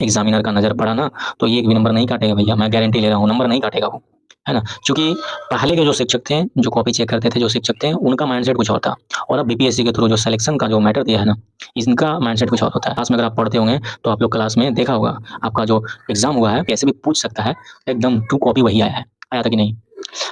Examiner का नज़र पड़ा ना, तो ये एक भी नंबर नहीं काटेगा भैया, मैं गारंटी ले रहा हूँ, नंबर नहीं काटेगा वो, है ना। क्योंकि पहले के जो शिक्षक थे, जो कॉपी चेक करते थे, जो शिक्षक थे, उनका माइंडसेट कुछ और था। और अब बीपीएससी के थ्रू जो सिलेक्शन का जो मैटर दिया है ना, इनका माइंडसेट कुछ और होता है। क्लास में अगर आप पढ़ते होंगे तो आप लोग क्लास में देखा होगा, आपका जो एग्जाम हुआ है कैसे भी पूछ सकता है, एकदम टू कॉपी वही आया था कि नहीं।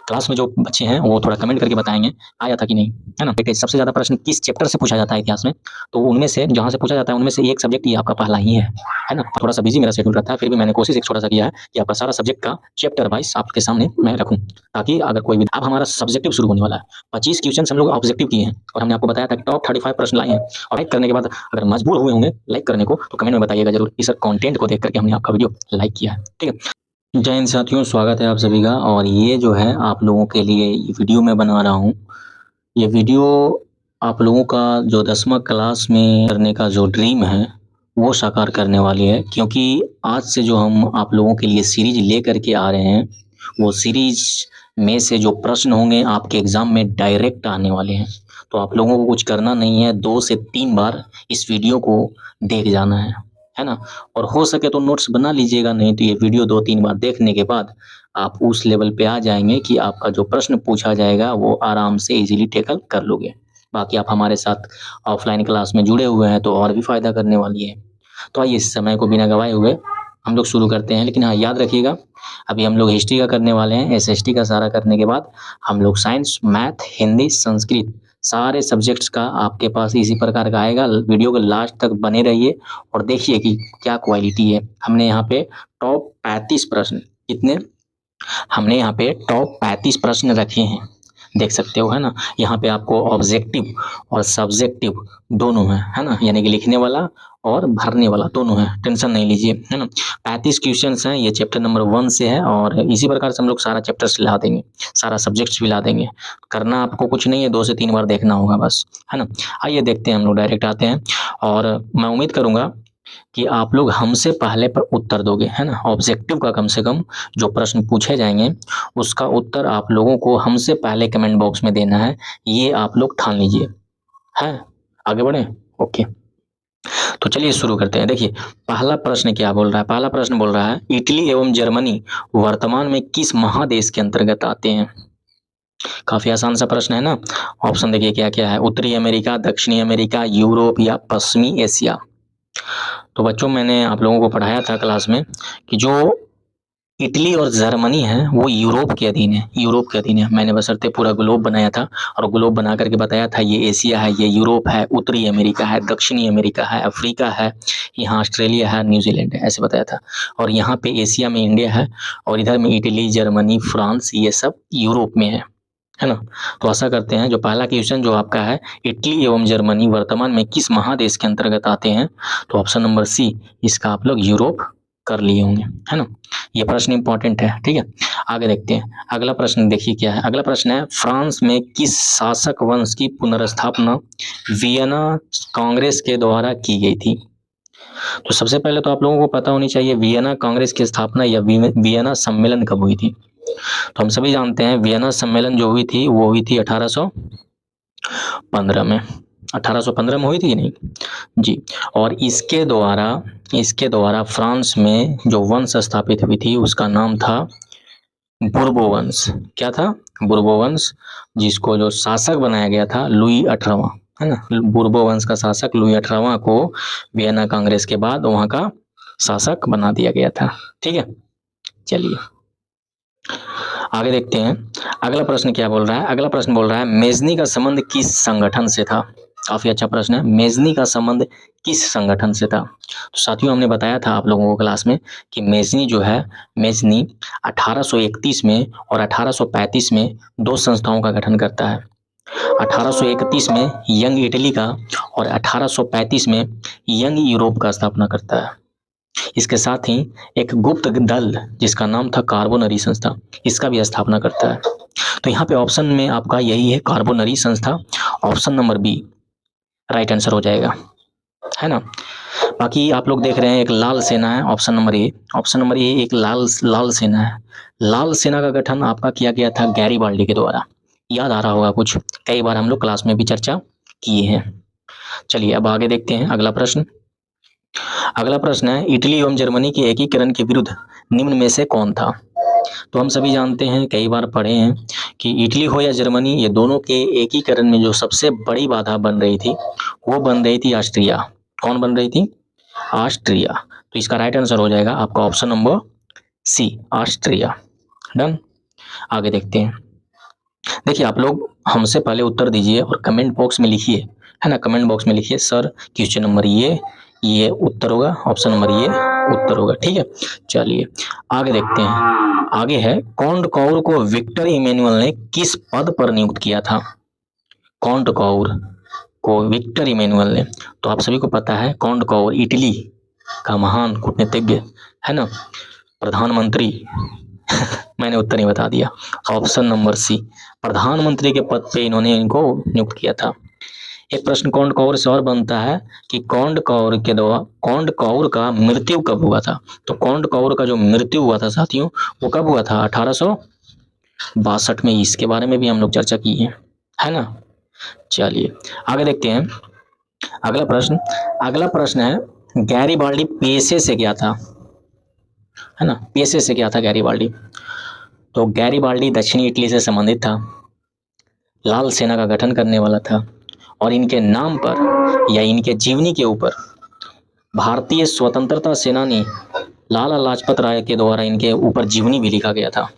क्लास में जो बच्चे हैं वो थोड़ा कमेंट करके बताएंगे आया था कि नहीं, है ना। सबसे ज़्यादा प्रश्न किस चैप्टर से पूछा जाता है इतिहास में, तो उनमें से जहाँ से पूछा जाता है उनमें से एक सब्जेक्ट ही आपका पहला ही है ना। थोड़ा सा बिजी मेरा शेड्यूल रहता है, फिर भी मैंने कोशिश एक छोटा सा किया है कि आपका सारा सब्जेक्ट का चैप्टर वाइज आपके सामने मैं रखूँ, ताकि अगर कोई भी अब हमारा सब्जेक्टिव शुरू होने वाला है। 25 क्वेश्चन हम लोग ऑब्जेक्टिव किए हैं और हमने आपको बताया था कि टॉप 35 प्रश्न लाए हैं। और लाइक करने के बाद अगर मजबूर हुए होंगे लाइक करने को तो कमेंट में बताइएगा जरूर कि सर कंटेंट को देख करके हमने आपका वीडियो लाइक किया है, ठीक है। जय हिंद साथियों, स्वागत है आप सभी का। और ये जो है आप लोगों के लिए वीडियो मैं बना रहा हूँ। ये वीडियो आप लोगों का जो 10वीं क्लास में करने का जो ड्रीम है वो साकार करने वाली है। क्योंकि आज से जो हम आप लोगों के लिए सीरीज ले करके आ रहे हैं, वो सीरीज में से जो प्रश्न होंगे आपके एग्ज़ाम में डायरेक्ट आने वाले हैं। तो आप लोगों को कुछ करना नहीं है, 2 से 3 बार इस वीडियो को देख जाना है ना। और हो सके तो नोट्स बना लीजिएगा, नहीं तो ये वीडियो 2-3 बार देखने के बाद आप उस लेवल पे आ जाएंगे कि आपका जो प्रश्न पूछा जाएगा वो आराम से इजीली टैकल कर लोगे। बाकी आप हमारे साथ ऑफलाइन क्लास में जुड़े हुए हैं तो और भी फ़ायदा करने वाली है। तो आइए इस समय को बिना गवाए हुए हम लोग शुरू करते हैं। लेकिन हाँ, याद रखिएगा अभी हम लोग हिस्ट्री का करने वाले हैं। एसएसटी का सारा करने के बाद हम लोग साइंस, मैथ, हिंदी, संस्कृत सारे सब्जेक्ट्स का आपके पास इसी प्रकार का आएगा। वीडियो को लास्ट तक बने रहिए और देखिए कि क्या क्वालिटी है। हमने यहाँ पे टॉप 35 प्रश्न, कितने, हमने यहाँ पे टॉप 35 प्रश्न रखे हैं, देख सकते हो, है ना। यहाँ पे आपको ऑब्जेक्टिव और सब्जेक्टिव दोनों है ना, यानी कि लिखने वाला और भरने वाला दोनों है, टेंशन नहीं लीजिए, है ना। 35 क्वेश्चंस हैं, ये चैप्टर नंबर 1 से है और इसी प्रकार से हम लोग सारा चैप्टर्स ला देंगे, सारा सब्जेक्ट्स भी ला देंगे। करना आपको कुछ नहीं है, 2 से 3 बार देखना होगा बस, है ना। आइए देखते हैं, हम लोग डायरेक्ट आते हैं और मैं उम्मीद करूँगा कि आप लोग हमसे पहले पर उत्तर दोगे, है ना। ऑब्जेक्टिव का कम से कम जो प्रश्न पूछे जाएंगे उसका उत्तर आप लोगों को हमसे पहले कमेंट बॉक्स में देना है, ये आप लोग ठान लीजिए, है। आगे बढ़े, ओके। तो चलिए शुरू करते हैं। देखिए पहला प्रश्न क्या बोल रहा है, पहला प्रश्न बोल रहा है इटली एवं जर्मनी वर्तमान में किस महादेश के अंतर्गत आते हैं। काफी आसान सा प्रश्न है ना। ऑप्शन देखिए क्या क्या है, उत्तरी अमेरिका, दक्षिणी अमेरिका, यूरोप या पश्चिमी एशिया। तो बच्चों मैंने आप लोगों को पढ़ाया था क्लास में कि जो इटली और जर्मनी है वो यूरोप के अधीन है, यूरोप के अधीन है। मैंने बशर्ते पूरा ग्लोब बनाया था और ग्लोब बना करके बताया था ये एशिया है, ये यूरोप है, उत्तरी अमेरिका है, दक्षिणी अमेरिका है, अफ्रीका है, यहाँ ऑस्ट्रेलिया है, न्यूजीलैंड है, ऐसे बताया था। और यहाँ पे एशिया में इंडिया है और इधर में इटली, जर्मनी, फ्रांस, ये सब यूरोप में है ना। तो आशा करते हैं जो पहला क्वेश्चन जो आपका है इटली एवं जर्मनी वर्तमान में किस महादेश के अंतर्गत आते हैं, तो ऑप्शन नंबर सी, इसका आप लोग यूरोप कर लिए होंगे, है ना। ये प्रश्न इंपॉर्टेंट है, ठीक है। आगे देखते हैं अगला प्रश्न, देखिए क्या है। अगला प्रश्न है फ्रांस में किस शासक वंश की पुनर्स्थापना वियना कांग्रेस के द्वारा की गई थी। तो सबसे पहले तो आप लोगों को पता होनी चाहिए वियना कांग्रेस की स्थापना या वियना सम्मेलन कब हुई थी। तो हम सभी जानते हैं वियना सम्मेलन जो हुई थी वो हुई थी 1815 में, 1815 में हुई थी नहीं जी। और इसके द्वारा फ्रांस में जो वंश स्थापित हुई थी उसका नाम था बुर्बो वंश। क्या था, बुर्बो वंश, जिसको जो शासक बनाया गया था लुई 18वां, है ना। बुर्बो वंश का शासक लुई 18वां को वियना कांग्रेस के बाद वहां का शासक बना दिया गया था, ठीक है। चलिए आगे देखते हैं अगला प्रश्न क्या बोल रहा है। अगला प्रश्न बोल रहा है मेजनी का संबंध किस संगठन से था। काफी अच्छा प्रश्न है, मेजनी का संबंध किस संगठन से था। तो साथियों हमने बताया था आप लोगों को क्लास में कि मेजनी जो है, मेजनी 1831 में और 1835 में दो संस्थाओं का गठन करता है। 1831 में यंग इटली का और 1835 में यंग यूरोप का स्थापना करता है। इसके साथ ही एक गुप्त दल जिसका नाम था कार्बोनरी संस्था, इसका भी स्थापना करता है। तो यहाँ पे ऑप्शन में आपका यही है, कार्बोनरी संस्था। Option number B right answer हो जाएगा, है ना। बाकी आप लोग देख रहे हैं एक लाल सेना है, option number A, option number A एक लाल सेना है। लाल सेना का गठन आपका किया गया था गैरीबाल्डी के द्वारा, याद आ रहा होगा कुछ, कई बार हम लोग क्लास में भी चर्चा किए हैं। चलिए अब आगे देखते हैं अगला प्रश्न। अगला प्रश्न है, इटली एवं जर्मनी के एकीकरण के विरुद्ध निम्न में से कौन था? तो हम सभी जानते हैं, कई बार पढ़े हैं कि इटली हो या जर्मनी, ये दोनों के एकीकरण में जो सबसे बड़ी बाधा बन रही थी वो बन रही थी ऑस्ट्रिया। कौन बन रही थी? ऑस्ट्रिया। तो इसका राइट आंसर हो जाएगा आपका option number C, Austria. Done. आगे देखते हैं। देखिए, आप लोग हमसे पहले उत्तर दीजिए और कमेंट बॉक्स में लिखिए, है ना, कमेंट बॉक्स में लिखिए सर क्वेश्चन नंबर ये उत्तर होगा, ऑप्शन नंबर ये उत्तर होगा। ठीक है, चलिए आगे देखते हैं। आगे है, कौंड कौर को विक्टर इमैनुअल ने किस पद पर नियुक्त किया था? कौंड कौर को विक्टर इमैनुअल ने, तो आप सभी को पता है कौंड कौर इटली का महान कूटनीतिज्ञ, है ना, प्रधानमंत्री मैंने उत्तर नहीं बता दिया, ऑप्शन नंबर सी, प्रधानमंत्री के पद पे इन्होंने इनको नियुक्त किया था। एक प्रश्न कौंड कौर से और बनता है कि कौंड कौर का मृत्यु कब हुआ था? तो कौंड कौर का जो मृत्यु हुआ था साथियों, वो कब हुआ था? 1862 में। इसके बारे में भी हम लोग चर्चा की है ना। चलिए आगे देखते हैं। अगला प्रश्न है, गैरीबाल्डी पेशे से क्या था? है ना, पेशे से क्या था गैरीबाल्डी? तो गैरीबाल्डी दक्षिणी इटली से संबंधित था, लाल सेना का गठन करने वाला था, और इनके नाम पर या इनके जीवनी के ऊपर भारतीय स्वतंत्रता सेनानी लाला लाजपत राय के द्वारा इनके ऊपर जीवनी भी लिखा गया था,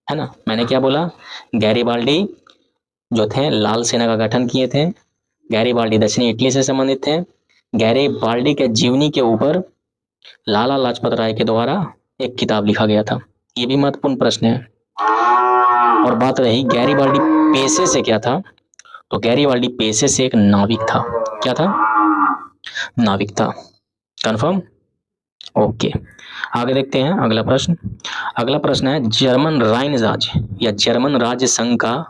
है ना। मैंने क्या बोला? गैरीबाल्डी जो थे लाल सेना का गठन किए थे, गैरीबाल्डी दक्षिणी इटली से संबंधित थे, गैरीबाल्डी के जीवनी के ऊपर लाला लाजपत राय के द्वारा एक किताब लिखा गया था। ये भी महत्वपूर्ण प्रश्न है। और बात रही गैरीबाल्डी पेशे से क्या था, तो गैरीबाल्डी पेशे से एक नाविक था। क्या था? नाविक था। कंफर्म? ओके, आगे देखते हैं। अगला प्रश्न है, जर्मन राइन राज्य या जर्मन राज्य संघ का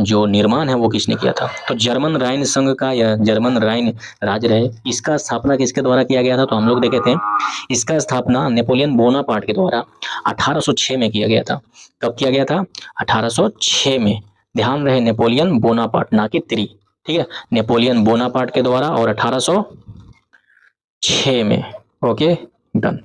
जो निर्माण है वो किसने किया था? तो जर्मन राइन संघ का या जर्मन राइन राज्य रहे, इसका स्थापना किसके द्वारा किया गया था? तो हम लोग देखे थे, इसका स्थापना नेपोलियन बोनापार्ट के द्वारा 1806 में किया गया था। कब किया गया था? 1806 में। ध्यान रहे, नेपोलियन बोनापार्ट, ना कि त्री। ठीक है, नेपोलियन बोनापार्ट के द्वारा और 1806 में। Okay, done.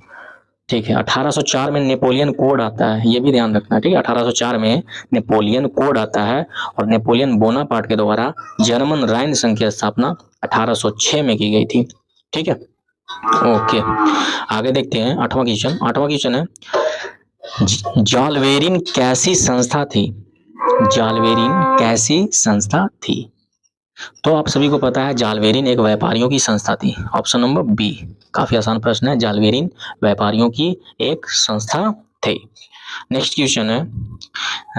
ठीक है, 1804 में नेपोलियन कोड आता है, ये भी ध्यान रखना। ठीक है, 1804 में नेपोलियन कोड आता है और नेपोलियन बोनापार्ट के द्वारा जर्मन राइन संघ की स्थापना 1806 में की गई थी। ठीक है, ओके, आगे देखते हैं। आठवां क्वेश्चन है, जालवेरिन कैसी संस्था थी? जालवेरिन कैसी संस्था थी? तो आप सभी को पता है जालवेरिन एक व्यापारियों की संस्था थी। ऑप्शन नंबर बी, काफी आसान प्रश्न है। जालवेरिन व्यापारियों की एक संस्था थे। नेक्स्ट क्वेश्चन है,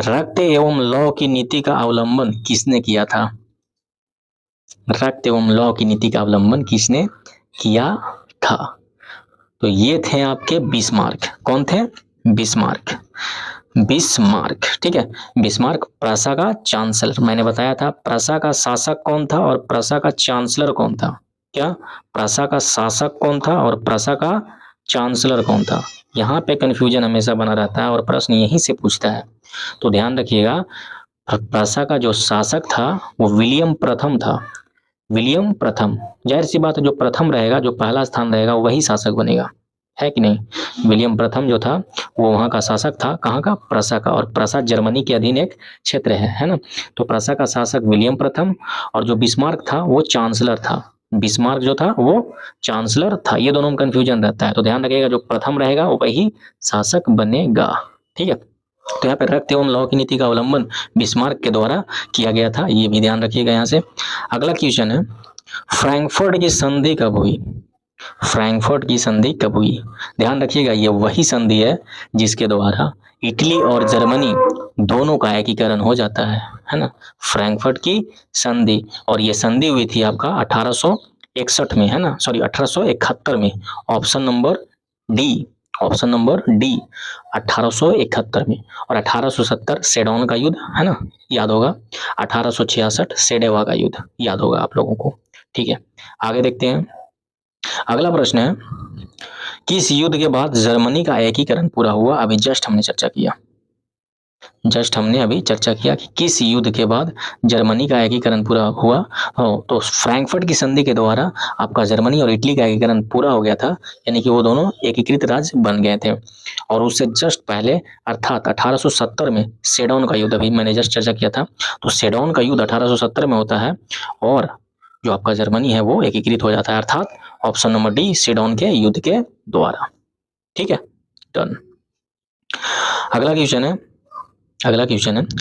रक्त एवं लौ की नीति का अवलंबन किसने किया था? रक्त एवं लौ की नीति का अवलंबन किसने किया था? तो ये थे आपके बिस्मार्क। कौन थे? बिस्मार्क। ठीक है, बिस्मार्क प्रासा का चांसलर। मैंने बताया था प्रासा का शासक कौन था और प्रासा का चांसलर कौन था। क्या? प्रासा का शासक कौन था और प्रासा का चांसलर कौन था? यहाँ पे कंफ्यूजन हमेशा बना रहता है और प्रश्न यहीं से पूछता है, तो ध्यान रखिएगा। प्रासा का जो शासक था वो विलियम प्रथम था। विलियम प्रथम, जाहिर सी बात है, जो प्रथम रहेगा, जो पहला स्थान रहेगा, वही शासक बनेगा, है कि नहीं। विलियम प्रथम जो था वो वहाँ का शासक था। कहाँ का? प्रासा का। और प्रासा जर्मनी के अधीन एक क्षेत्र है ना। तो प्रासा का शासक विलियम प्रथम और जो बिस्मार्क था वो चांसलर था। बिस्मार्क जो था वो चांसलर था। ये दोनों में कंफ्यूजन रहता है, तो ध्यान रखिएगा, जो प्रथम रहेगा वो वही शासक बनेगा। ठीक है, तो यहाँ पे रक्त एवं लौ की नीति का अवलंबन बिस्मार्क के द्वारा किया गया था, ये भी ध्यान रखिएगा। यहाँ से अगला क्वेश्चन है, फ्रैंकफर्ट की संधि कब हुई? फ्रैंकफर्ट की संधि कब हुई? ध्यान रखिएगा, ये वही संधि है जिसके द्वारा इटली और जर्मनी दोनों का एकीकरण हो जाता है ना। फ्रैंकफर्ट की संधि, और ये संधि हुई थी आपका 1861 में, है ना, सॉरी 1871 में। ऑप्शन नंबर डी, 1871 में। और 1870 सेडोन का युद्ध, है ना, याद होगा। 1866 सेडेवा का युद्ध याद होगा आप लोगों को। ठीक है, आगे देखते हैं। अगला प्रश्न है, किस युद्ध के बाद जर्मनी का एकीकरण पूरा हुआ? अभी जस्ट हमने चर्चा किया। जस्ट हमने अभी चर्चा किया कि किस युद्ध के बाद जर्मनी का एकीकरण पूरा हुआ हो, तो फ्रैंकफर्ट की संधि के द्वारा आपका जर्मनी और इटली का एकीकरण पूरा हो गया था, यानी कि वो दोनों एकीकृत राज्य बन गए थे। और उससे जस्ट पहले अर्थात 1870 में सेडोन का युद्ध, अभी मैंने जस्ट चर्चा किया था, तो सेडोन का युद्ध 1870 में होता है और जो आपका जर्मनी है वो एकीकृत हो जाता है, अर्थात ऑप्शन नंबर डी सेडोन के युद्ध के द्वारा। ठीक है, डन। अगला क्वेश्चन है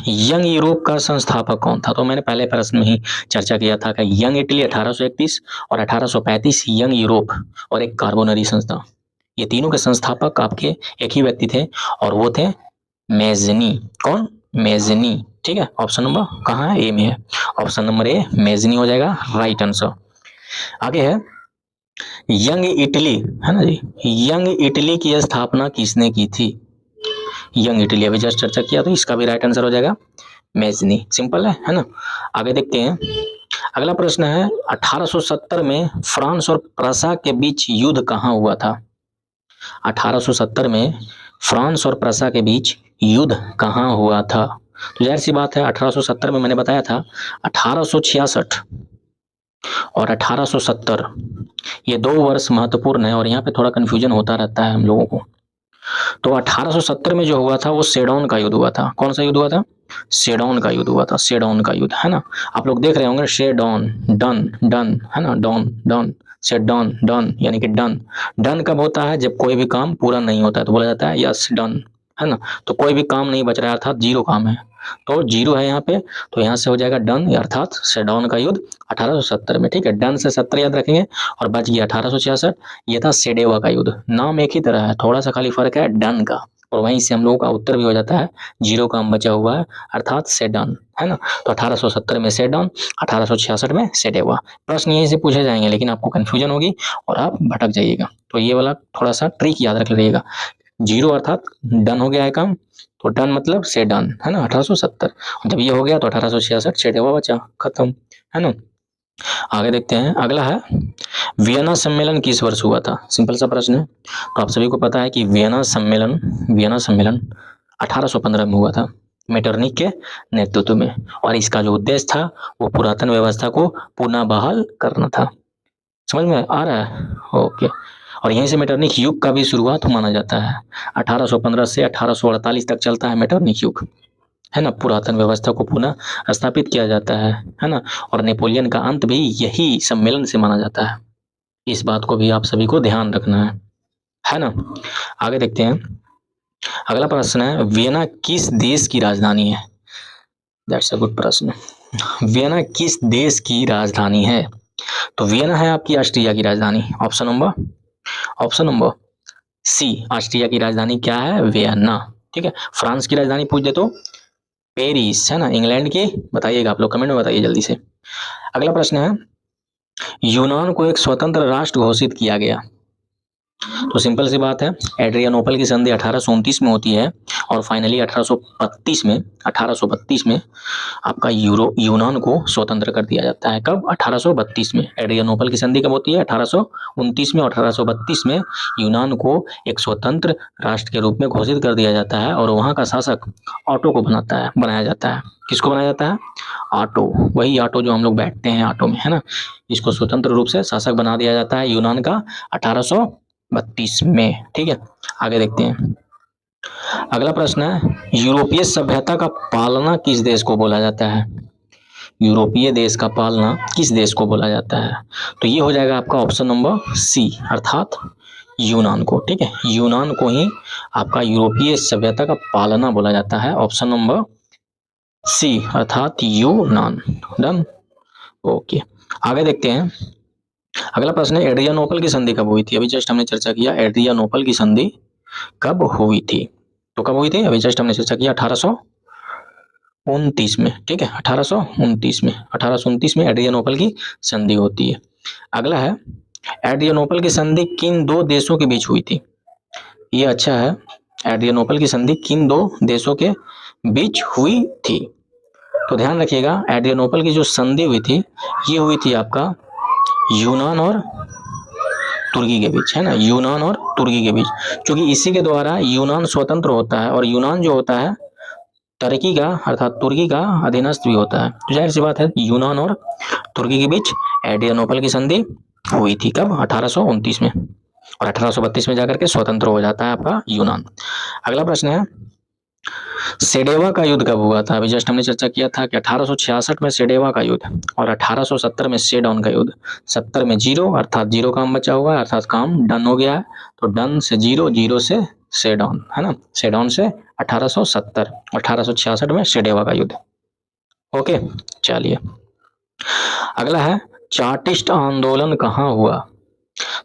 यंग यूरोप का संस्थापक कौन था? तो मैंने पहले प्रश्न में ही चर्चा किया था कि यंग इटली 1831 और 1835 यंग यूरोप और एक कार्बोनरी संस्था, ये तीनों के संस्थापक आपके एक ही व्यक्ति थे और वो थे मेजनी। कौन? मेजनी। ठीक है, ऑप्शन नंबर कहाँ है? ए में है। ऑप्शन नंबर ए मेजनी हो जाएगा राइट आंसर। आगे है यंग इटली, है ना जी, यंग इटली की स्थापना किसने की थी? यंग इटली अभी जस्ट चर्चा किया, तो इसका भी राइट आंसर हो जाएगा मेजनी। सिंपल है ना। आगे देखते हैं, अगला प्रश्न है 1870 में फ्रांस और प्रसा के बीच युद्ध कहाँ हुआ था? 1870 में फ्रांस और प्रसा के बीच युद्ध कहाँ हुआ था? तो जाहिर सी बात है 1870 में मैंने बताया था 1866 और 1870 ये 2 वर्ष महत्वपूर्ण है और यहाँ पे थोड़ा कंफ्यूजन होता रहता है हम लोगों को। तो 1870 में जो हुआ था वो सेडोन का युद्ध हुआ था। कौन सा युद्ध हुआ था? सेडोन का युद्ध हुआ था, सेडोन का युद्ध, है ना। आप लोग देख रहे होंगे सेडोन, डन डन, है ना, डॉन डन, सेडोन डन, यानी कि डन। डन कब होता है? जब कोई भी काम पूरा नहीं होता है तो बोला जाता है यस डन, है ना। तो कोई भी काम नहीं बच रहा है, अर्थात जीरो काम है, तो जीरो है यहाँ पे, तो यहाँ से हो जाएगा डन, अर्थात सेडोन का युद्ध 1870 में। ठीक है, डन से 70 याद रखेंगे और बच गया 1866, ये था सेडेवा का युद्ध। नाम एक ही तरह है, थोड़ा सा खाली फर्क है डन का, और वहीं से हम लोगों का उत्तर भी हो जाता है जीरो काम बचा हुआ है, अर्थात सेडन, है ना। तो 1870 में सेडन, 1866 में सेडेवा। प्रश्न यहीं से पूछे जाएंगे लेकिन आपको कंफ्यूजन होगी और आप भटक जाइएगा, तो ये वाला थोड़ा सा ट्रिक याद रख लीजिएगा। जीरो अर्थात डन हो गया है काम, तो डन मतलब सेडन, है ना, 1870। जब ये हो गया तो 1866 सेडेवा बचा, खत्म, है ना। आगे देखते हैं, अगला है वियना सम्मेलन किस वर्ष हुआ था? सिंपल सा प्रश्न है। तो आप सभी को पता है कि वियना सम्मेलन 1815 में हुआ था मेटरनिक के नेतृत्व में, और इसका जो उद्देश्य था वो पुरातन व्यवस्था को पुनः बहाल करना था। समझ में आ रहा है? ओके। और यहीं से मेटरनिक युग का भी शुरुआत माना जाता है। 1815 से 1848 तक चलता है मेटरनिक युग, है ना। पुरातन व्यवस्था को पुनः स्थापित किया जाता है ना। और नेपोलियन का अंत भी यही सम्मेलन से माना जाता है। इस बात को भी आप सभी को ध्यान रखना है ना। आगे देखते हैं, अगला प्रश्न है वियना किस देश की राजधानी है? दैट्स अ गुड प्रश्न। वियना किस देश की राजधानी है? तो वियना है आपकी ऑस्ट्रिया की राजधानी। ऑप्शन नंबर सी, ऑस्ट्रिया की राजधानी क्या है? वियना। ठीक है, फ्रांस की राजधानी पूछ दे तो पेरिस, है ना। इंग्लैंड की बताइएगा आप लोग, कमेंट में बताइए जल्दी से। अगला प्रश्न है यूनान को एक स्वतंत्र राष्ट्र घोषित किया गया? तो सिंपल सी बात है, एड्रियानोपल की संधि 1829 में होती है और फाइनली 1832 में आपका यूनान को स्वतंत्र कर दिया जाता है। कब? 1832 में। एड्रियानोपल की संधि कब होती है? 1829 में। 1832 में यूनान को एक स्वतंत्र राष्ट्र के रूप में घोषित कर दिया जाता है और वहाँ का शासक ऑटो को बनाया जाता है। किसको बनाया जाता है? ऑटो, वही ऑटो जो हम लोग बैठते हैं ऑटो में, है ना। इसको स्वतंत्र रूप से शासक बना दिया जाता है यूनान का 1832 में। ठीक है, आगे देखते हैं, अगला प्रश्न है यूरोपीय सभ्यता का पालना किस देश को बोला जाता है? यूरोपीय देश का पालना किस देश को बोला जाता है? तो ये हो जाएगा आपका ऑप्शन नंबर सी, अर्थात यूनान को। ठीक है, यूनान को ही आपका यूरोपीय सभ्यता का पालना बोला जाता है। ऑप्शन नंबर सी, अर्थात यूनान। Done, okay. आगे देखते हैं, अगला प्रश्न है एड्रियानोपल की संधि कब हुई थी? अभी जस्ट हमने चर्चा किया एड्रियानोपल की संधि कब हुई थी। तो कब हुई थी? अभी जस्ट हमने चर्चा किया 1829 में। ठीक है, 1829 में एड्रियानोपल की संधि होती है। अगला है एड्रियानोपल की संधि किन 2 देशों के बीच हुई थी? ये अच्छा है, एड्रियानोपल की संधि किन 2 देशों के बीच हुई थी? तो ध्यान रखिएगा, एड्रियानोपल की जो संधि हुई थी ये हुई थी आपका यूनान और तुर्की के बीच, है ना, यूनान और तुर्की के बीच, क्योंकि इसी के द्वारा यूनान स्वतंत्र होता है और यूनान जो होता है तुर्की का अर्थात तुर्की का अधीनस्थ भी होता है। तो जाहिर सी बात है यूनान और तुर्की के बीच एड्रियानोपल की संधि हुई थी कब? 1829 में, और 1832 में जाकर के स्वतंत्र हो जाता है आपका यूनान। अगला प्रश्न है सेडेवा का युद्ध कब हुआ था? अभी जस्ट हमने चर्चा किया था कि 1866 में सेडेवा का युद्ध और 1870 में सेडाउन का युद्ध। 70 में जीरो अर्थात जीरो काम बचा हुआ है, अर्थात काम डन हो गया है। तो डन से जीरो, जीरो से सेडाउन, है ना, सेडाउन से 1870, 1866 में सेडेवा का युद्ध। ओके, चलिए अगला है चार्टिस्ट आंदोलन कहाँ हुआ?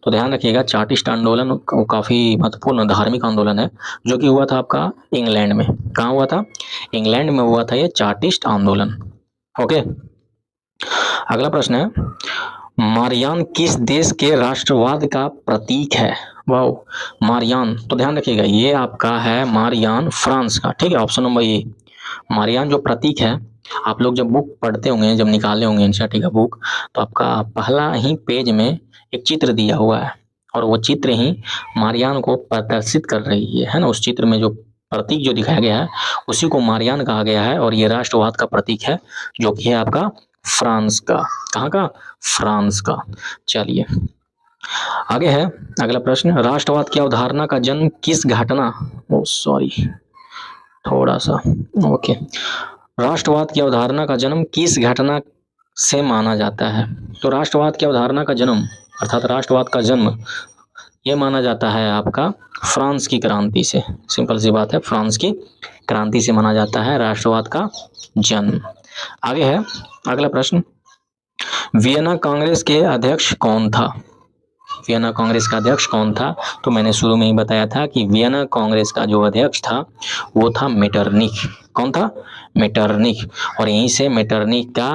तो ध्यान रखिएगा चार्टिस्ट आंदोलन काफी महत्वपूर्ण धार्मिक आंदोलन है जो कि हुआ था आपका इंग्लैंड में। कहाँ हुआ था? इंग्लैंड में हुआ था ये चार्टिस्ट आंदोलन। ओके, अगला प्रश्न है मारियान किस देश के राष्ट्रवाद का प्रतीक है? वाओ, मारियान, तो ध्यान रखिएगा ये आपका है मारियान फ्रांस का। ठीक है, ऑप्शन नंबर ए। मारियान जो प्रतीक है, आप लोग जब बुक पढ़ते होंगे, जब निकाले होंगे एनसीईआरटी का बुक, तो आपका पहला ही पेज में एक चित्र दिया हुआ है और वो चित्र ही मारियान को प्रदर्शित कर रही है ना। उस चित्र में जो प्रतीक जो दिखाया गया है उसी को मारियान कहा गया है और ये राष्ट्रवाद का प्रतीक है जो कि है आपका फ्रांस का। कहाँ का? फ्रांस का। चलिए आगे है अगला प्रश्न, राष्ट्रवाद की अवधारणा का जन्म किस घटना, ओ सॉरी थोड़ा सा, ओके, राष्ट्रवाद की अवधारणा का जन्म किस घटना से माना जाता है? तो राष्ट्रवाद की अवधारणा का जन्म अर्थात राष्ट्रवाद का जन्म ये माना जाता है आपका फ्रांस की क्रांति से। सिंपल सी बात है, फ्रांस की क्रांति से माना जाता है राष्ट्रवाद का जन्म। आगे है अगला प्रश्न, वियना कांग्रेस के अध्यक्ष कौन था? वियना कांग्रेस का अध्यक्ष कौन था? तो मैंने शुरू में ही बताया था कि वियना कांग्रेस का जो अध्यक्ष था वो था मेटरनिख। कौन था? मेटरनिख। और यहीं से मेटरनिख का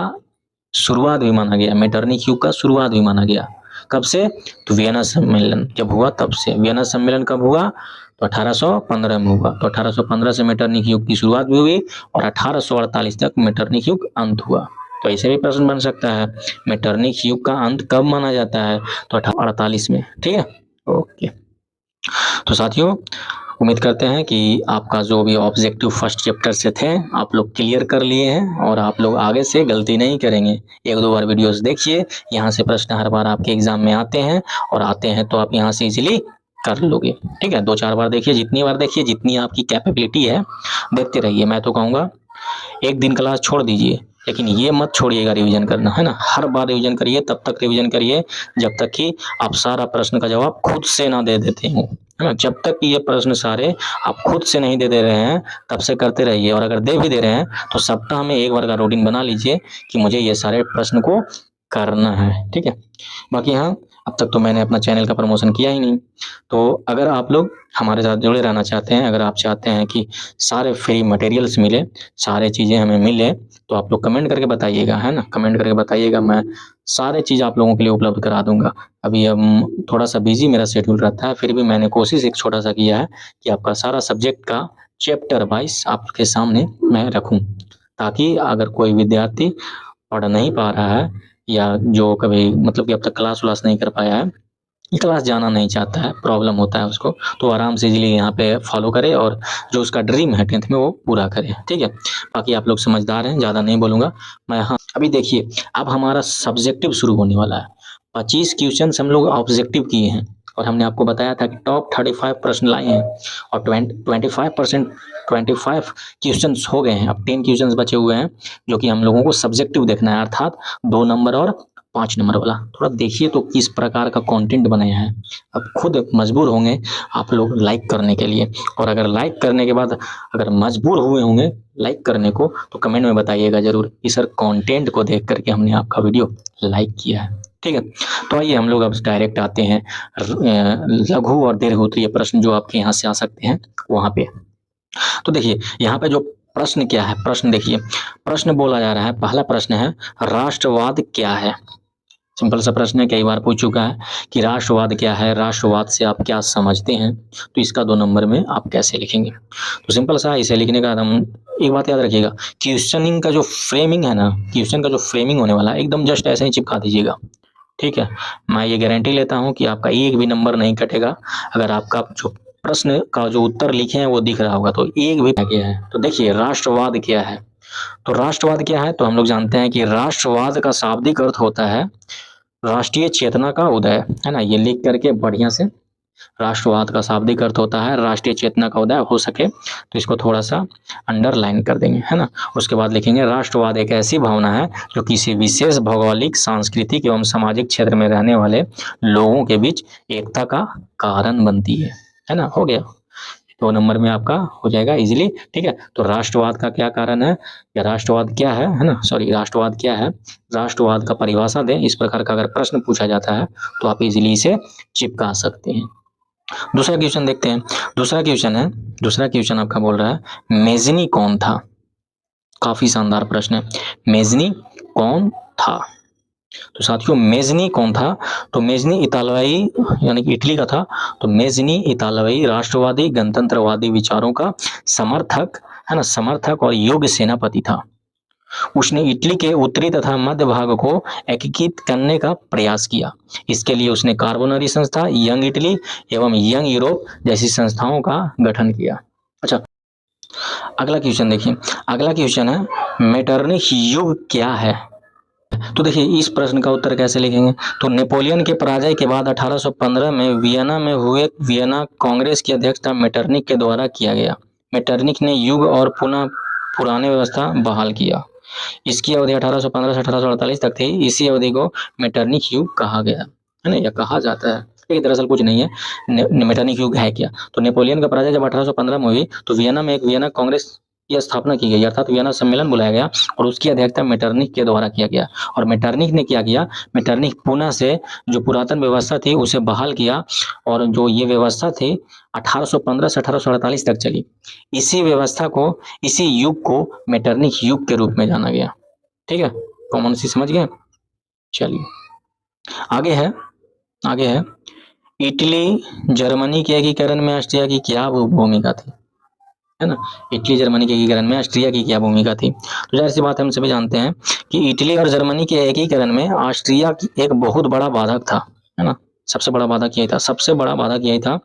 शुरुआत भी माना गया, मेटरनिख युग का शुरुआत भी माना गया। कब से? तो वियना सम्मेलन जब हुआ तब से। वियना सम्मेलन कब हुआ? तो 1815 में हुआ। तो 1815 से मेटरनिख युग की शुरुआत भी हुई और 1848 तक मेटरनिख युग अंत हुआ। तो ऐसे भी प्रश्न बन सकता है मेटरनिख युग का अंत कब माना जाता है? तो 1848 में। ठीक है, ओके। तो साथियों उम्मीद करते हैं कि आपका जो भी ऑब्जेक्टिव फर्स्ट चैप्टर से थे आप लोग क्लियर कर लिए हैं और आप लोग आगे से गलती नहीं करेंगे। एक दो बार वीडियोस देखिए, यहाँ से प्रश्न हर बार आपके एग्जाम में आते हैं और आते हैं तो आप यहाँ से इजीली कर लोगे। ठीक है, 2-4 बार देखिए, जितनी बार देखिए जितनी आपकी कैपेबिलिटी है देखते रहिए। मैं तो कहूँगा एक दिन क्लास छोड़ दीजिए लेकिन ये मत छोड़िएगा रिवीजन करना, है ना। हर बार रिवीजन करिए, तब तक रिवीजन करिए जब तक कि आप सारा प्रश्न का जवाब खुद से ना दे देते हो, है ना। जब तक कि ये प्रश्न सारे आप खुद से नहीं दे रहे हैं तब से करते रहिए। और अगर दे भी दे रहे हैं तो सप्ताह में एक बार का रूटीन बना लीजिए कि मुझे ये सारे प्रश्न को करना है। ठीक है, बाकी हाँ अब तक तो मैंने अपना चैनल का प्रमोशन किया ही नहीं। तो अगर आप लोग हमारे साथ जुड़े रहना चाहते हैं, अगर आप चाहते हैं कि सारे फ्री मटेरियल्स मिले, सारे चीज़ें हमें मिले, तो आप लोग कमेंट करके बताइएगा, है ना। कमेंट करके बताइएगा, मैं सारे चीज़ आप लोगों के लिए उपलब्ध करा दूंगा। अभी हम थोड़ा सा बिजी मेरा शेड्यूल रहता है, फिर भी मैंने कोशिश एक छोटा सा किया है कि आपका सारा सब्जेक्ट का चैप्टर वाइज आपके सामने मैं रखूँ, ताकि अगर कोई विद्यार्थी पढ़ नहीं पा रहा है या जो कभी मतलब कि अब तक क्लास व्लास नहीं कर पाया है, क्लास जाना नहीं चाहता है, प्रॉब्लम होता है उसको, तो आराम से इजीली यहाँ पे फॉलो करे और जो उसका ड्रीम है 10th में वो पूरा करे। ठीक है, बाकी आप लोग समझदार हैं, ज़्यादा नहीं बोलूँगा मैं। हाँ अभी देखिए अब हमारा सब्जेक्टिव शुरू होने वाला है। 25 क्वेश्चन हम लोग ऑब्जेक्टिव किए हैं और हमने आपको बताया था कि टॉप 35 प्रश्न लाए हैं और 25 क्वेश्चन हो गए हैं। अब 10 क्वेश्चन बचे हुए हैं जो कि हम लोगों को सब्जेक्टिव देखना है, अर्थात 2 नंबर और 5 नंबर वाला। थोड़ा देखिए तो किस प्रकार का कंटेंट बनाया है। अब खुद मजबूर होंगे आप लोग लाइक करने के लिए, और अगर लाइक करने के बाद अगर मजबूर हुए होंगे लाइक करने को तो कमेंट में बताइएगा जरूर कि सर कंटेंट को देख करके हमने आपका वीडियो लाइक किया है। ठीक है, तो आइए हम लोग अब डायरेक्ट आते हैं लघु और दीर्घ प्रश्न जो आपके यहाँ से आ सकते हैं वहाँ पे। तो देखिए यहाँ पे जो प्रश्न क्या है, प्रश्न देखिए, प्रश्न बोला जा रहा है, पहला प्रश्न है राष्ट्रवाद क्या है। सिंपल सा प्रश्न है, कई बार पूछ चुका है कि राष्ट्रवाद क्या है, राष्ट्रवाद से आप क्या समझते हैं। तो इसका 2 नंबर में आप कैसे लिखेंगे। तो सिंपल सा इसे लिखने का हम एक बात याद रखिएगा, क्वेश्चनिंग का जो फ्रेमिंग है ना, क्वेश्चन का जो फ्रेमिंग होने वाला है एकदम जस्ट ऐसे ही चिपका दीजिएगा। ठीक है, मैं ये गारंटी लेता हूँ कि आपका एक भी नंबर नहीं कटेगा अगर आपका जो प्रश्न का जो उत्तर लिखे हैं वो दिख रहा होगा, तो एक भी क्या है। तो देखिए राष्ट्रवाद क्या है, तो राष्ट्रवाद क्या है, तो हम लोग जानते हैं कि राष्ट्रवाद का शाब्दिक अर्थ होता है राष्ट्रीय चेतना का उदय, है ना। ये लिख करके बढ़िया से, राष्ट्रवाद का शाब्दिक अर्थ होता है राष्ट्रीय चेतना का उदय, हो सके तो इसको थोड़ा सा अंडरलाइन कर देंगे, है ना। उसके बाद लिखेंगे राष्ट्रवाद एक ऐसी भावना है जो किसी विशेष भौगोलिक, सांस्कृतिक एवं सामाजिक क्षेत्र में रहने वाले लोगों के बीच एकता का कारण बनती है ना। हो गया, 2 नंबर में आपका हो जाएगा इजीली, ठीक है। तो राष्ट्रवाद का क्या कारण है, या राष्ट्रवाद क्या है ना, सॉरी राष्ट्रवाद क्या है, राष्ट्रवाद का परिभाषा दें, इस प्रकार का अगर प्रश्न पूछा जाता है तो आप इजीली इसे चिपका सकते हैं। दूसरा क्वेश्चन देखते हैं। दूसरा क्वेश्चन आपका बोल रहा है मेजनी कौन था। काफी शानदार प्रश्न है, मेजनी कौन था। तो साथियों मेजनी कौन था, तो मेजनी इतालवी यानी कि इटली का था। तो मेजनी इतालवी राष्ट्रवादी गणतंत्रवादी विचारों का समर्थक, है ना, समर्थक और योग्य सेनापति था। उसने इटली के उत्तरी तथा मध्य भाग को एकीकृत करने का प्रयास किया। इसके लिए उसने कार्बोनरी संस्था, यंग इटली एवं यंग यूरोप जैसी संस्थाओं का गठन किया। अच्छा, अगला क्वेश्चन देखिए। अगला क्वेश्चन है मेटरनिख युग क्या है। तो देखिए इस प्रश्न का उत्तर कैसे लिखेंगे, तो नेपोलियन के पराजय के बाद 1815 में वियना में हुए वियना कांग्रेस की अध्यक्षता मेटरनिख के द्वारा किया गया। मेटरनिख ने युग और पुनः पुराने व्यवस्था बहाल किया। इसकी अवधि 1815 से 1848 तक थी। इसी अवधि को मेटरनिख युग कहा गया, है ना, या कहा जाता है। लेकिन दरअसल कुछ नहीं है, मेटरनिख युग है क्या। तो नेपोलियन का पराजय जब 1815 में हुई तो वियना में एक वियना कांग्रेस की स्थापना की गई, अर्थात वियना सम्मेलन बुलाया गया और उसकी अध्यक्षता मेटरनिख के द्वारा किया गया। और मेटरनिख ने क्या किया, मेटरनिख पुनः से जो पुरातन व्यवस्था थी उसे बहाल किया, और जो ये व्यवस्था थी 1815 से 1848 तक चली। इसी व्यवस्था को, इसी युग को मेटरनिख युग के रूप में जाना गया। ठीक है, कॉमन सी समझ गए। चलिए आगे है इटली जर्मनी के एकीकरण में ऑस्ट्रिया की क्या भूमिका थी, है ना। इटली जर्मनी के एकीकरण में ऑस्ट्रिया की क्या भूमिका थी। तो जाहिर सी बात है, हम सभी जानते हैं कि इटली और जर्मनी के एकीकरण में ऑस्ट्रिया की एक बहुत बड़ा बाधक था, है ना। सबसे बड़ा बाधक यही था।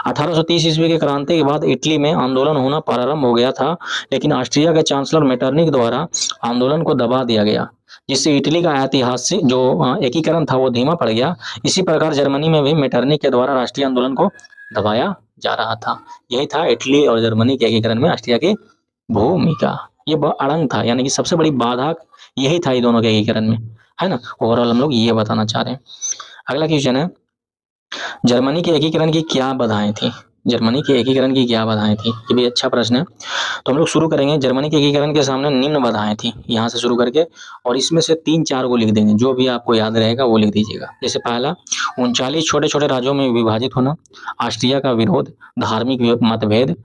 1830 ईस्वी की क्रांति के बाद इटली में आंदोलन होना प्रारंभ हो गया था, लेकिन ऑस्ट्रिया के चांसलर मेटरनिख द्वारा आंदोलन को दबा दिया गया, जिससे इटली का ऐतिहासिक जो एकीकरण था वो धीमा पड़ गया। इसी प्रकार जर्मनी में भी मेटरनिख के द्वारा राष्ट्रीय आंदोलन को दबाया जा रहा था। यही था इटली और जर्मनी के एकीकरण में ऑस्ट्रिया की भूमिका। ये अड़ंग था, यानी कि सबसे बड़ी बाधा यही था ये दोनों के एकीकरण में, है ना। ओवरऑल हम लोग ये बताना चाह रहे हैं। अगला क्वेश्चन है जर्मनी के एकीकरण की क्या बाधाएं थी। जर्मनी के एकीकरण की क्या बाधाएं थी, ये भी अच्छा प्रश्न है। तो हम लोग शुरू करेंगे। जर्मनी के एकीकरण के सामने निम्न बाधाएं थी, यहाँ से शुरू करके, और इसमें से 3-4 को लिख देंगे, जो भी आपको याद रहेगा वो लिख दीजिएगा। जैसे पहला 39 छोटे छोटे राज्यों में विभाजित होना, ऑस्ट्रिया का विरोध, धार्मिक मतभेद,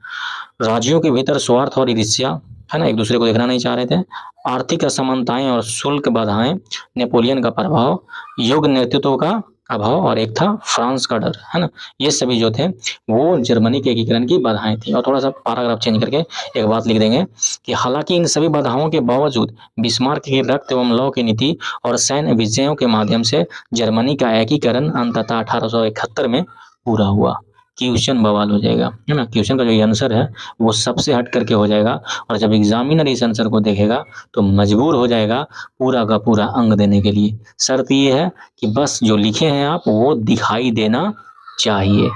राज्यों के भीतर स्वार्थ और ईर्ष्या, है ना, एक दूसरे को देखना नहीं चाह रहे थे, आर्थिक असमानताएं और शुल्क बाधाएं, नेपोलियन का प्रभाव, योग्य नेतृत्व का अभाव, और एक था फ्रांस का डर, है ना। ये सभी जो थे वो जर्मनी के एकीकरण की बाधाएं थी। और थोड़ा सा पैराग्राफ चेंज करके एक बात लिख देंगे कि हालांकि इन सभी बाधाओं के बावजूद बिस्मार्क की रक्त एवं लौ की नीति और सैन्य विजयों के माध्यम से जर्मनी का एकीकरण अंततः 1871 में पूरा हुआ। क्वेश्चन बवाल हो जाएगा, है ना। क्वेश्चन का जो आंसर है वो सबसे हट करके हो जाएगा, और जब एग्जामिनर इस आंसर को देखेगा तो मजबूर हो जाएगा पूरा का पूरा अंक देने के लिए। शर्त ये है कि बस जो लिखे हैं आप वो दिखाई देना चाहिए।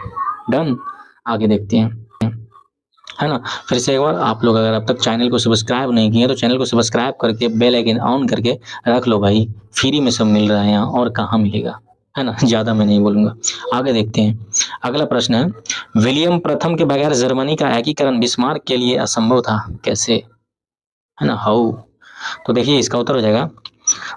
डन, आगे देखते हैं, है ना। फिर से एक बार, आप लोग अगर अब तक चैनल को सब्सक्राइब नहीं किए तो चैनल को सब्सक्राइब करके बेल आइकन ऑन करके रख लो भाई, फ्री में सब मिल रहा है यहाँ, और कहाँ मिलेगा, है ना। ज्यादा मैं नहीं बोलूंगा। आगे देखते हैं। अगला प्रश्न है विलियम प्रथम के बगैर जर्मनी का एकीकरण बिस्मार्क के लिए असंभव था, कैसे, है ना, हाउ। तो देखिए इसका उत्तर हो जाएगा,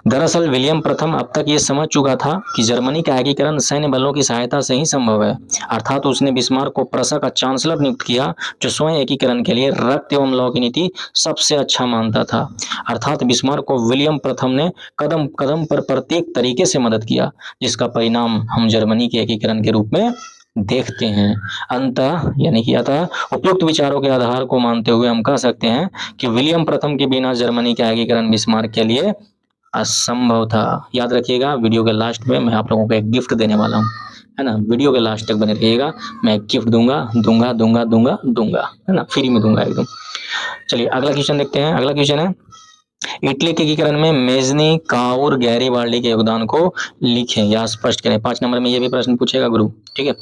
दरअसल विलियम प्रथम अब तक ये समझ चुका था कि जर्मनी का एकीकरण सैन्य बलों की सहायता से ही संभव है, अर्थात उसने बिस्मार्क को प्रशा का चांसलर नियुक्त किया, जो स्वयं एकीकरण के लिए रक्त एवं लौ की नीति सबसे अच्छा मानता था। अर्थात बिस्मार्क को विलियम प्रथम ने कदम कदम पर प्रत्येक तरीके से मदद किया, जिसका परिणाम हम जर्मनी के एकीकरण के रूप में देखते हैं। अंतः यानी कि अतः उपयुक्त विचारों के आधार को मानते हुए हम कह सकते हैं कि विलियम प्रथम के बिना जर्मनी का एकीकरण बिस्मार्क के लिए असंभव था। याद रखिएगा, वीडियो के लास्ट में मैं आप लोगों को एक गिफ्ट देने वाला हूँ। है ना। वीडियो के लास्ट तक बने रहिएगा, मैं गिफ्ट दूंगा दूंगा दूंगा दूंगा दूंगा, है ना, फ्री में दूंगा एकदम। चलिए अगला क्वेश्चन देखते हैं। अगला क्वेश्चन है, इटली के एकीकरण में मेजनी, काउर, गैरीबाल्डी के योगदान को लिखें या स्पष्ट करें। 5 नंबर में ये भी प्रश्न पूछेगा गुरु, ठीक है,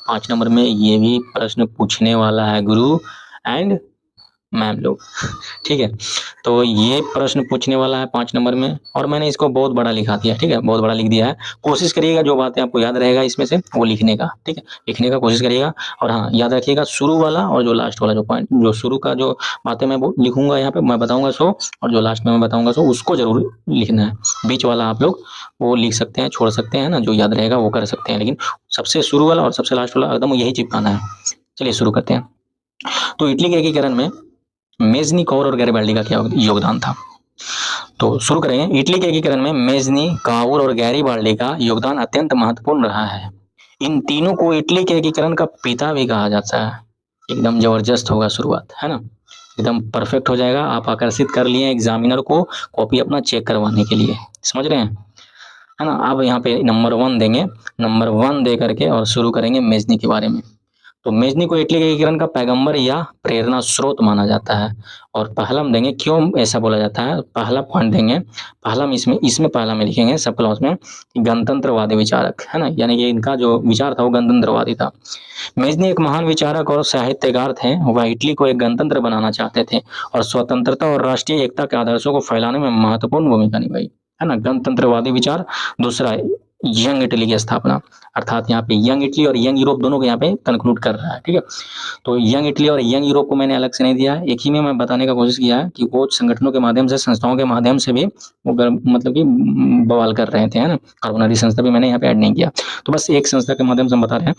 5 नंबर में ये भी प्रश्न पूछने वाला है गुरु एंड मैम लोग, ठीक है। तो ये प्रश्न पूछने वाला है 5 नंबर में, और मैंने इसको बहुत बड़ा लिखा दिया, ठीक है, बहुत बड़ा लिख दिया है। कोशिश करिएगा जो बातें आपको याद रहेगा इसमें से वो लिखने का, ठीक है, लिखने का कोशिश करिएगा। और हाँ, याद रखिएगा शुरू वाला और जो लास्ट वाला जो पॉइंट, जो शुरू का जो बातें मैं वो लिखूंगा यहाँ पे, मैं बताऊंगा सो, और जो लास्ट में मैं बताऊंगा सो उसको जरूर लिखना है। बीच वाला आप लोग वो लिख सकते हैं, छोड़ सकते हैं ना, जो याद रहेगा वो कर सकते हैं, लेकिन सबसे शुरू वाला और सबसे लास्ट वाला एकदम यही चिपकाना है। चलिए शुरू करते हैं। तो इटली के एकीकरण में मेजनी, काउर और गैरीबाल्डी का क्या योगदान था। तो शुरू करेंगे। इटली के एकीकरण में मेजनी, काउर और गैरीबाल्डी का योगदान अत्यंत महत्वपूर्ण रहा है। इन तीनों को इटली के एकीकरण का पिता भी कहा जाता है। एकदम जबरदस्त होगा शुरुआत, है ना, एकदम परफेक्ट हो जाएगा। आप आकर्षित कर लिए एग्जामिनर को कॉपी अपना चेक करवाने के लिए, समझ रहे हैं, है ना। अब यहाँ पे नंबर 1 देंगे, नंबर 1 दे करके और शुरू करेंगे मेजनी के बारे में। तो मेजनी को इटली के एकीकरण का पैगंबर या प्रेरणा स्रोत माना जाता है। और पहला हम देंगे, क्यों ऐसा बोला जाता है, पहला पॉइंट देंगे, पहला में इसमें पहला में लिखेंगे सब क्लॉज में, गणतंत्रवादी विचारक, है ना, यानी कि इनका जो विचार था वो गणतंत्रवादी था। मेजनी एक महान विचारक और साहित्यकार थे। वह इटली को एक गणतंत्र बनाना चाहते थे और स्वतंत्रता और राष्ट्रीय एकता के आदर्शों को फैलाने में महत्वपूर्ण भूमिका निभाई, है ना, गणतंत्रवादी विचार। दूसरा, यंग इटली की स्थापना, अर्थात यहाँ पे यंग इटली और यंग यूरोप दोनों को यहाँ पे कंक्लूड कर रहा है, ठीक है। तो यंग इटली और यंग यूरोप को मैंने अलग से नहीं दिया है, एक ही में मैं बताने का कोशिश किया है कि वो संगठनों के माध्यम से, संस्थाओं के माध्यम से भी वो मतलब कि बवाल कर रहे थे, है ना। कार्बोनरी संस्था भी मैंने यहाँ पे ऐड नहीं किया, तो बस एक संस्था के माध्यम से हम बता रहे हैं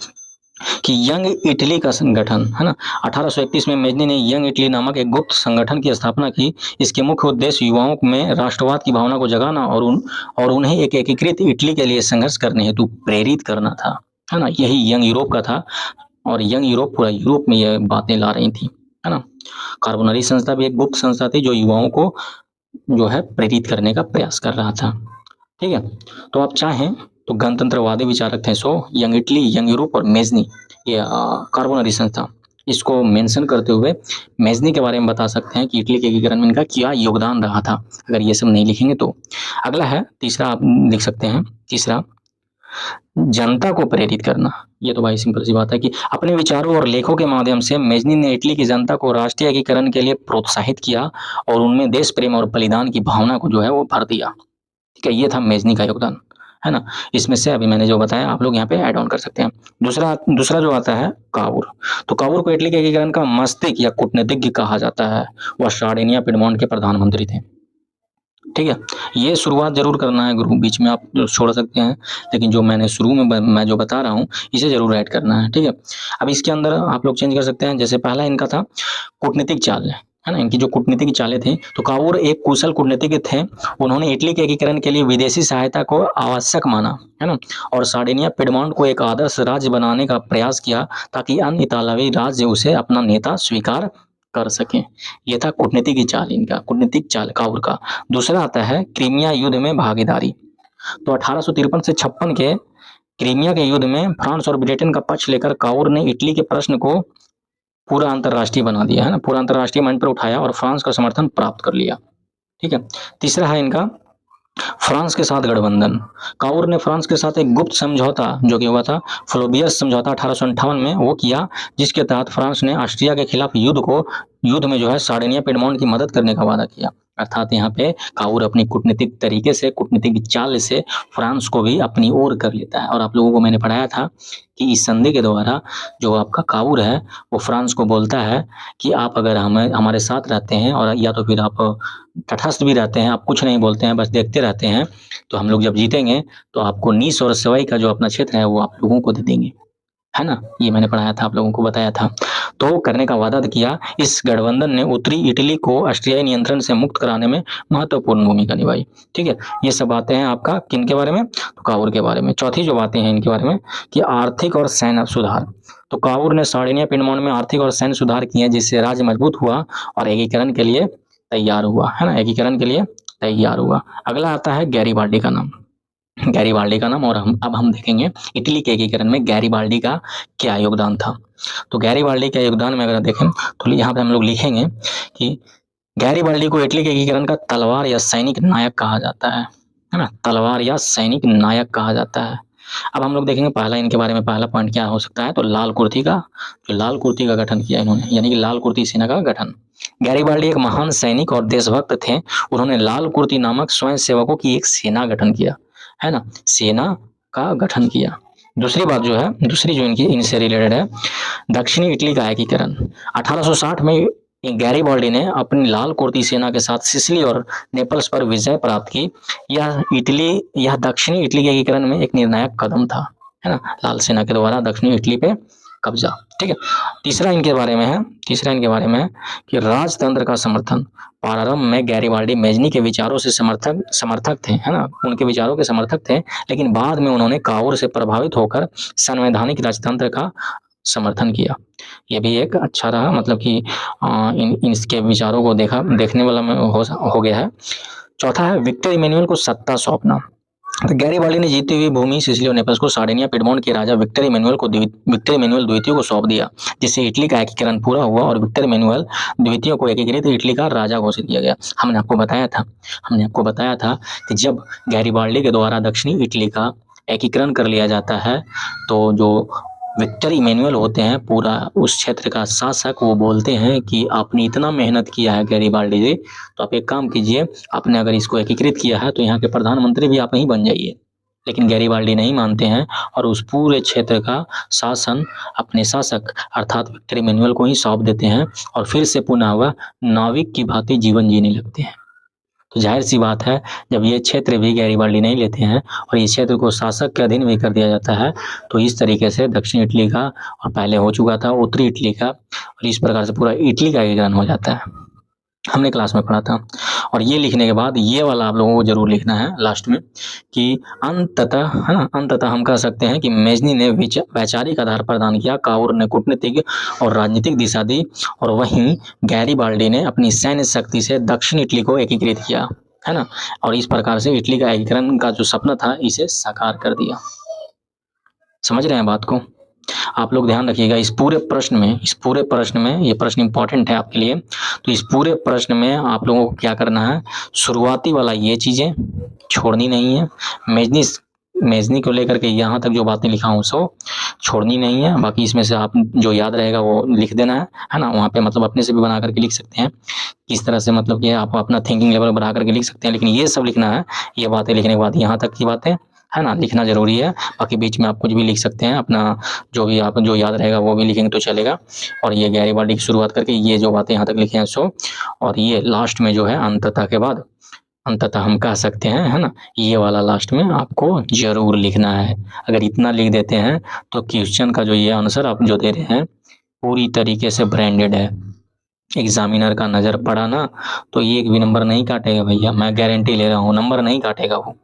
कि यंग इटली का संगठन, है ना, 1831 में मेजनी ने यंग इटली नामक एक गुप्त संगठन की स्थापना की। इसके मुख्य उद्देश्य युवाओं में राष्ट्रवाद की भावना को जगाना और उन्हें एक एकीकृत इटली के लिए संघर्ष करने हेतु प्रेरित करना था, है ना। यही यंग यूरोप का था, और यंग यूरोप पूरा यूरोप में यह बातें ला रही थी, है ना। कार्बोनरी संस्था भी एक गुप्त संस्था थी जो युवाओं को जो है प्रेरित करने का प्रयास कर रहा था, ठीक है। तो आप चाहें तो गणतंत्रवादी विचारक थे so young Italy, young Europe और मेजनी, ये कार्बोनरी संस्था, इसको मेंशन करते हुए मेजनी के बारे में बता सकते हैं कि इटली के एकीकरण में इनका क्या योगदान रहा था, अगर ये सब नहीं लिखेंगे तो। अगला है तीसरा, आप लिख सकते हैं तीसरा, जनता को प्रेरित करना। ये तो भाई सिंपल सी बात है कि अपने विचारों और लेखों के माध्यम से मेजनी ने इटली की जनता को राष्ट्रीय एकीकरण के लिए प्रोत्साहित किया और उनमें देश प्रेम और बलिदान की भावना को जो है वो भर दिया, ठीक है। ये था मेजनी का योगदान, है ना। इसमें से अभी मैंने जो बताया आप लोग यहाँ पे ऐड ऑन कर सकते हैं। दूसरा जो आता है काउर। तो काउर को इटली के एकीकरण का मस्तिष्क या कूटनीतिज्ञ कहा जाता है। वह सार्डिनिया पिडमोंट के प्रधानमंत्री थे, ठीक है। ये शुरुआत जरूर करना है गुरु, बीच में आप छोड़ सकते हैं, लेकिन जो मैंने शुरू में मैं जो बता रहा हूँ इसे जरूर ऐड करना है, ठीक है। अब इसके अंदर आप लोग चेंज कर सकते हैं। जैसे पहला इनका था कूटनीतिक चाल, है ना, इनकी जो कूटनीतिक चालें थी। तो काउर एक कुशल कूटनीतिज्ञ थे। उन्होंने इटली के एकीकरण के लिए विदेशी सहायता को आवश्यक माना, है ना, और सार्डिनिया पिडमोंट को एक आदर्श राज्य बनाने का प्रयास किया ताकि अन्य इतालवी राज्य उसे अपना नेता स्वीकार कर सकें। यह था कूटनीति की चाल, इनका कूटनीतिक चाल काउर का। दूसरा आता है क्रीमिया युद्ध में भागीदारी। तो 1853 से 56 के क्रीमिया के युद्ध में फ्रांस और ब्रिटेन का पक्ष लेकर काउर ने इटली के प्रश्न को पूरा अंतर्राष्ट्रीय बना दिया, है ना, पूरा अंतर्राष्ट्रीय मंच पर उठाया और फ्रांस का समर्थन प्राप्त कर लिया, ठीक है। तीसरा है इनका फ्रांस के साथ गठबंधन। काउर ने फ्रांस के साथ एक गुप्त समझौता जो कि हुआ था फ्लोबियस समझौता 1858 में वो किया, जिसके तहत फ्रांस ने ऑस्ट्रिया के खिलाफ युद्ध में जो है सार्डिनिया पिडमोंट की मदद करने का वादा किया। अर्थात यहाँ पे काउर अपनी कूटनीतिक तरीके से, कूटनीतिक चाल से फ्रांस को भी अपनी ओर कर लेता है। और आप लोगों को मैंने पढ़ाया था कि इस संधि के द्वारा जो आपका काउर है वो फ्रांस को बोलता है कि आप अगर हमारे साथ रहते हैं और या तो फिर आप तटस्थ भी रहते हैं, आप कुछ नहीं बोलते हैं, बस देखते रहते हैं, तो हम लोग जब जीतेंगे तो आपको नीस और सवाई का जो अपना क्षेत्र है वो आप लोगों को दे देंगे, है ना। ये मैंने पढ़ाया था, आप लोगों को बताया था। तो करने का वादा किया। इस गठबंधन ने उत्तरी इटली को ऑस्ट्रियाई नियंत्रण से मुक्त कराने में महत्वपूर्ण भूमिका निभाई, ठीक है। ये सब बातें हैं आपका किन के बारे में, तो काउर के बारे में। चौथी जो बातें हैं इनके बारे में कि आर्थिक और सैन्य सुधार। तो काउर ने सार्डिनिया पिडमोंट में आर्थिक और सैन्य सुधार किए जिससे राज्य मजबूत हुआ और एकीकरण के लिए तैयार हुआ, है ना, एकीकरण के लिए तैयार हुआ। अगला आता है गैरीबाल्डी का नाम। गैरीबाल्डी का नाम। और अब हम देखेंगे इटली के एकीकरण में गैरीबाल्डी का क्या योगदान था। तो गैरीबाल्डी का योगदान में अगर देखें तो यहाँ पे हम लोग लिखेंगे कि गैरीबाल्डी को इटली के एकीकरण का तलवार या सैनिक नायक कहा जाता है ना, तलवार या सैनिक नायक कहा जाता है। अब हम लोग देखेंगे पहला इनके बारे में पहला पॉइंट क्या हो सकता है, तो लाल कुर्ती का, जो लाल कुर्ती का गठन किया इन्होंने, यानी कि लाल कुर्ती सेना का गठन। गैरीबाल्डी एक महान सैनिक और देशभक्त थे। उन्होंने लाल कुर्ती नामक स्वयं सेवकों की एक सेना गठन किया, है ना, सेना का गठन किया। दूसरी बात जो है, दूसरी जो इनकी इनसे रिलेटेड है, दक्षिणी इटली का एकीकरण। 1860 में गैरीबाल्डी ने अपनी लाल कुर्ती सेना के साथ सिसिली और नेपल्स पर विजय प्राप्त की। यह दक्षिणी इटली के एकीकरण में एक निर्णायक कदम था, है ना, लाल सेना के द्वारा दक्षिणी इटली पे कब्जा। ठीक है, तीसरा इनके बारे में है कि राजतंत्र का समर्थन। प्रारंभ में गैरीबाल्डी मेजनी के विचारों से समर्थक थे, है ना, उनके विचारों के समर्थक थे, लेकिन बाद में उन्होंने काउर से प्रभावित होकर संवैधानिक राजतंत्र का समर्थन किया। ये भी एक अच्छा रहा, मतलब कि इसके विचारों को देखने वाला में हो गया है। चौथा है विक्टर इमैनुअल को सत्ता सौंपना। तो गैरीबाल्डी ने जीती हुई भूमि सिसिली और नेपल्स को सार्डिनिया पिडमोंट के राजा विक्टर इमैनुअल द्वितीय को सौंप दिया, जिससे इटली का एकीकरण पूरा हुआ और विक्टर इमैनुअल द्वितीय को एकीकृत इटली का राजा घोषित किया गया। हमने आपको बताया था कि जब गैरीबाल्डी के द्वारा दक्षिणी इटली का एकीकरण कर लिया जाता है तो जो विक्टर इमैनुअल होते हैं, पूरा उस क्षेत्र का शासक, वो बोलते हैं कि आपने इतना मेहनत किया है गैरीबाल्डी जी, तो आप एक काम कीजिए, आपने अगर इसको एकीकृत किया है तो यहाँ के प्रधानमंत्री भी आप ही बन जाइए। लेकिन गैरीबाल्डी नहीं मानते हैं और उस पूरे क्षेत्र का शासन अपने शासक अर्थात विक्टर इमैनुअल को ही सौंप देते हैं और फिर से पुनः वह नाविक की भांति जीवन जीने लगते हैं। तो जाहिर सी बात है, जब ये क्षेत्र भी गैरीबाल्डी नहीं लेते हैं और इस क्षेत्र को शासक के अधीन भी कर दिया जाता है, तो इस तरीके से दक्षिण इटली का, और पहले हो चुका था उत्तरी इटली का, और इस प्रकार से पूरा इटली का एकीकरण हो जाता है। हमने क्लास में पढ़ा था। और ये लिखने के बाद ये वाला आप लोगों को जरूर लिखना है लास्ट में कि अंततः, है ना, अंततः हम कह सकते हैं कि मेजनी ने वैचारिक आधार प्रदान किया, काउर ने कूटनीतिक और राजनीतिक दिशा दी, और वहीं गैरीबाल्डी ने अपनी सैन्य शक्ति से दक्षिण इटली को एकीकृत किया, है ना, और इस प्रकार से इटली का एकीकरण का जो सपना था इसे साकार कर दिया। समझ रहे हैं बात को? आप लोग ध्यान रखिएगा इस पूरे प्रश्न में, ये प्रश्न इंपॉर्टेंट है आपके लिए। तो इस पूरे प्रश्न में आप लोगों को क्या करना है, शुरुआती वाला ये चीजें छोड़नी नहीं है, मेजनी को लेकर के यहाँ तक जो बातें लिखा हूँ सो छोड़नी नहीं है। बाकी इसमें से आप जो याद रहेगा वो लिख देना है ना, वहाँ पे मतलब अपने से भी बना करके लिख सकते हैं, किस तरह से मतलब कि आप अपना थिंकिंग लेवल बढ़ा करके लिख सकते हैं, लेकिन ये सब लिखना है, ये बातें लिखने के बाद यहाँ तक की बातें, है ना, लिखना जरूरी है। बाकी बीच में आप कुछ भी लिख सकते हैं, अपना जो याद रहेगा वो भी लिखेंगे तो चलेगा। और ये गैरीबाल्डी की शुरुआत करके ये जो बातें यहाँ तक लिखे हैं सो, और ये लास्ट में जो है अंततः के बाद, अंततः हम कह सकते हैं, है ना, ये वाला लास्ट में आपको जरूर लिखना है। अगर इतना लिख देते हैं तो क्वेश्चन का जो ये आंसर आप जो दे रहे हैं पूरी तरीके से ब्रांडेड है। एग्जामिनर का नजर पड़ा ना तो ये एक भी नंबर नहीं काटेगा भैया, मैं गारंटी ले रहा हूँ, नंबर नहीं काटेगा वो,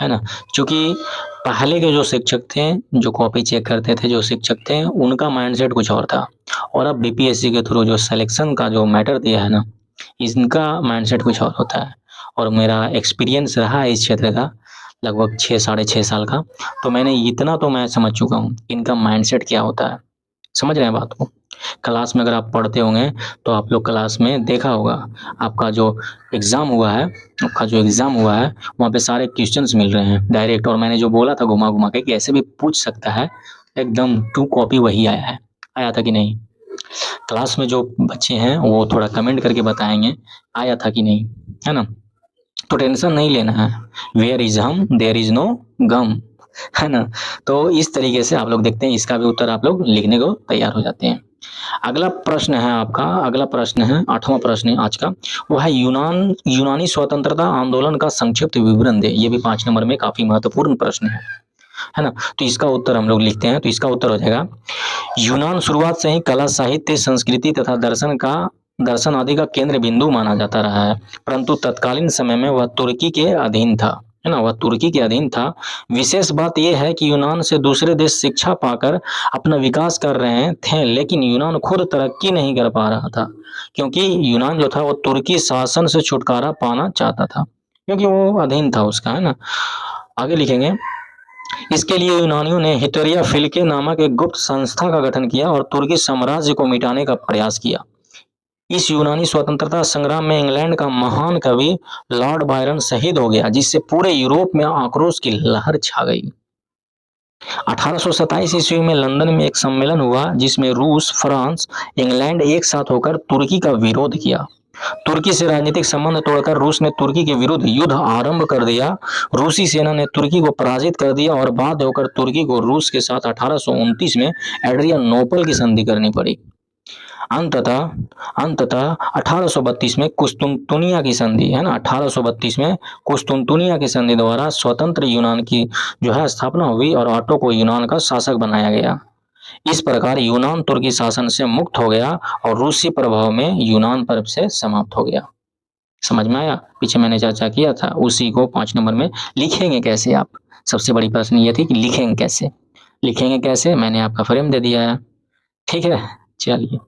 है ना। क्योंकि पहले के जो शिक्षक थे, जो कॉपी चेक करते थे, जो शिक्षक थे, उनका माइंडसेट कुछ और था, और अब बीपीएससी के थ्रू जो सिलेक्शन का जो मैटर दिया है ना, इनका माइंडसेट कुछ और होता है। और मेरा एक्सपीरियंस रहा है इस क्षेत्र का लगभग 6-6.5 साल का, तो मैंने इतना तो मैं समझ चुका हूँ इनका माइंडसेट क्या होता है। समझ रहे हैं बात को? क्लास में अगर आप पढ़ते होंगे तो आप लोग क्लास में देखा होगा, आपका जो एग्ज़ाम हुआ है वहाँ पे सारे क्वेश्चंस मिल रहे हैं डायरेक्ट, और मैंने जो बोला था घुमा घुमा के कि ऐसे भी पूछ सकता है, एकदम टू कॉपी वही आया था कि नहीं? क्लास में जो बच्चे हैं वो थोड़ा कमेंट करके बताएंगे आया था कि नहीं, है ना। तो टेंशन नहीं लेना है, वेयर इज हम देयर इज नो गम, है ना। तो इस तरीके से आप लोग देखते हैं, इसका भी उत्तर आप लोग लिखने को तैयार हो जाते हैं। अगला प्रश्न है 8वां प्रश्न है आज का, वो है यूनानी स्वतंत्रता आंदोलन का संक्षिप्त विवरण दे। ये भी 5 नंबर में काफी महत्वपूर्ण प्रश्न है ना। तो इसका उत्तर हम लोग लिखते हैं, तो इसका उत्तर हो जाएगा, यूनान शुरुआत से ही कला, साहित्य, संस्कृति तथा दर्शन आदि का केंद्र बिंदु माना जाता रहा है, परंतु तत्कालीन समय में वह तुर्की के अधीन था, है ना, वह तुर्की के अधीन था। विशेष बात यह है कि यूनान से दूसरे देश शिक्षा पाकर अपना विकास कर रहे थे, लेकिन यूनान खुद तरक्की नहीं कर पा रहा था, क्योंकि यूनान जो था वो तुर्की शासन से छुटकारा पाना चाहता था, क्योंकि वो अधीन था उसका, है ना। आगे लिखेंगे, इसके लिए यूनानियों ने हिटोरिया फिलके नामक एक गुप्त संस्था का गठन किया और तुर्की साम्राज्य को मिटाने का प्रयास किया। इस यूनानी स्वतंत्रता संग्राम में इंग्लैंड का महान कवि लॉर्ड बायरन शहीद हो गया, जिससे पूरे यूरोप में आक्रोश की लहर छा गई। 1827 ईस्वी में लंदन में एक सम्मेलन हुआ जिसमें रूस, फ्रांस, इंग्लैंड एक साथ होकर तुर्की का विरोध किया। तुर्की से राजनीतिक संबंध तोड़कर रूस ने तुर्की के विरुद्ध युद्ध आरंभ कर दिया। रूसी सेना ने तुर्की को पराजित कर दिया और बाध्य होकर तुर्की को रूस के साथ 1829 में एड्रियानोपल की संधि करनी पड़ी। अंततः अंततः 1832 में कुस्तुनतुनिया की संधि है ना, 1832 में कुस्तुनतुनिया की संधि द्वारा स्वतंत्र यूनान की जो है स्थापना हुई और ऑटो को यूनान का शासक बनाया गया। इस प्रकार यूनान तुर्की शासन से मुक्त हो गया और रूसी प्रभाव में यूनान पर से समाप्त हो गया। समझ में आया? पीछे मैंने चर्चा किया था, उसी को 5 नंबर में लिखेंगे कैसे आप। सबसे बड़ी प्रश्न ये थी कि लिखेंगे कैसे, लिखेंगे कैसे, मैंने आपका फ्रेम दे दिया है। ठीक है, चलिए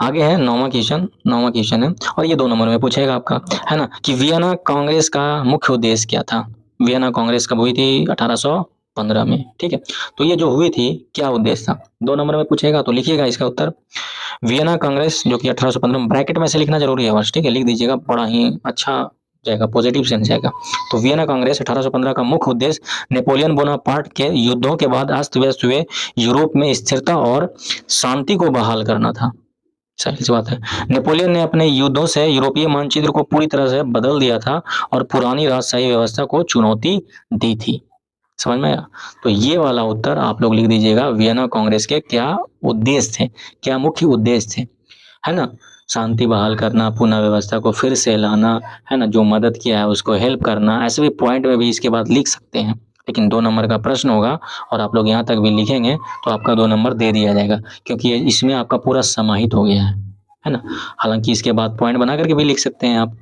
आगे है 9वां क्वेश्चन। 9वां क्वेश्चन है और ये 2 नंबर में पूछेगा आपका, है ना, कि वियना कांग्रेस का मुख्य उद्देश्य क्या था। वियना कांग्रेस कब हुई थी? 1815 में। ठीक है, तो ये जो हुई थी क्या उद्देश्य था, 2 नंबर में पूछेगा तो लिखिएगा इसका उत्तर। वियना कांग्रेस जो कि 1815 में, ब्रैकेट में से लिखना जरूरी है बस, ठीक है, लिख दीजिएगा, बड़ा ही अच्छा जाएगा, पॉजिटिव सेंस जाएगा। तो वियना कांग्रेस 1815 का मुख्य उद्देश्य नेपोलियन बोनापार्ट के युद्धों के बाद अस्त व्यस्त हुए यूरोप में स्थिरता और शांति को बहाल करना था। सही सी बात है। नेपोलियन ने अपने युद्धों से यूरोपीय मानचित्र को पूरी तरह से बदल दिया था और पुरानी राजशाही व्यवस्था को चुनौती दी थी। समझ में आया? तो ये वाला उत्तर आप लोग लिख दीजिएगा, वियना कांग्रेस के क्या उद्देश्य थे, क्या मुख्य उद्देश्य थे, है ना, शांति बहाल करना, पुनः व्यवस्था को फिर से लाना, है ना, जो मदद किया है उसको हेल्प करना। ऐसे भी पॉइंट में भी इसके बाद लिख सकते हैं, लेकिन 2 नंबर का प्रश्न होगा और आप लोग यहाँ तक भी लिखेंगे तो आपका 2 नंबर दे दिया जाएगा, क्योंकि इसमें आपका पूरा समाहित हो गया है ना। हालांकि इसके बाद पॉइंट बना करके भी लिख सकते हैं आप,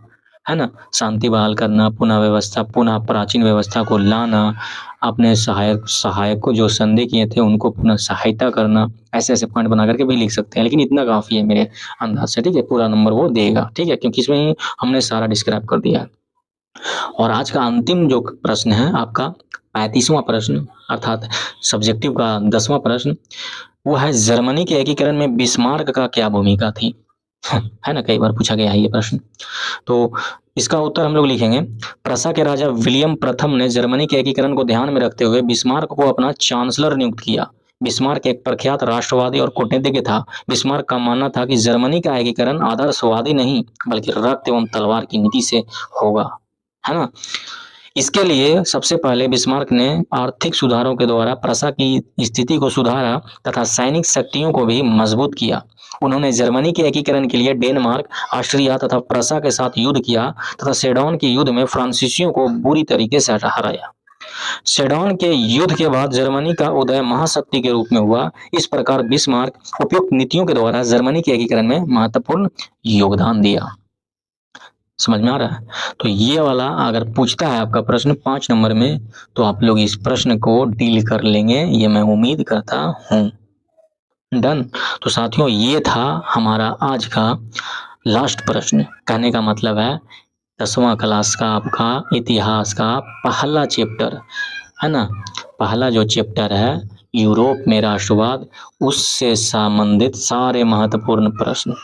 है ना, शांति बहाल करना, पुनः व्यवस्था, पुनः प्राचीन व्यवस्था को लाना, अपने सहायक को जो संधि किए थे उनको पुनः सहायता करना, ऐसे ऐसे पॉइंट बना करके भी लिख सकते हैं, लेकिन इतना काफी है मेरे अंदाज से। ठीक है, पूरा नंबर वो देगा, ठीक है, क्योंकि इसमें ही हमने सारा डिस्क्राइब कर दिया है। और आज का अंतिम जो प्रश्न है आपका 35वां प्रश्न, अर्थात सब्जेक्टिव का 10वां प्रश्न, वो है जर्मनी के एकीकरण में बिस्मार्क का क्या भूमिका थी। है ना, कई बार पूछा गया है ये प्रश्न। तो इसका उत्तर हम लोग लिखेंगे, प्रसा के राजा विलियम प्रथम ने जर्मनी के एकीकरण को ध्यान में रखते हुए बिस्मार्क को अपना चांसलर नियुक्त किया। बिस्मार्क एक प्रख्यात राष्ट्रवादी और कूटनीतिज्ञ था। बिस्मार्क का मानना था कि जर्मनी का एकीकरण आदर्शवादी नहीं बल्कि रक्त एवं तलवार की नीति से होगा, है ना। इसके लिए सबसे पहले बिस्मार्क ने आर्थिक सुधारों के द्वारा प्रसा की स्थिति को सुधारा तथा सैनिक शक्तियों को भी मजबूत किया। उन्होंने जर्मनी के एकीकरण के लिए डेनमार्क, ऑस्ट्रिया तथा प्रसा के साथ युद्ध किया तथा सेडोन के युद्ध में फ्रांसीसियों को बुरी तरीके से हराया। सेडोन के युद्ध के बाद जर्मनी का उदय महाशक्ति के रूप में हुआ। इस प्रकार बिस्मार्क उपयुक्त नीतियों के द्वारा जर्मनी के एकीकरण में महत्वपूर्ण योगदान दिया। समझ में आ रहा है? तो ये वाला अगर पूछता है आपका प्रश्न 5 नंबर में, तो आप लोग इस प्रश्न को डील कर लेंगे, ये मैं उम्मीद करता हूँ। डन। तो साथियों, ये था हमारा आज का लास्ट प्रश्न। कहने का मतलब है 10वां क्लास का आपका इतिहास का पहला चैप्टर, है ना, पहला जो चैप्टर है यूरोप में राष्ट्रवाद, उससे संबंधित सारे महत्वपूर्ण प्रश्न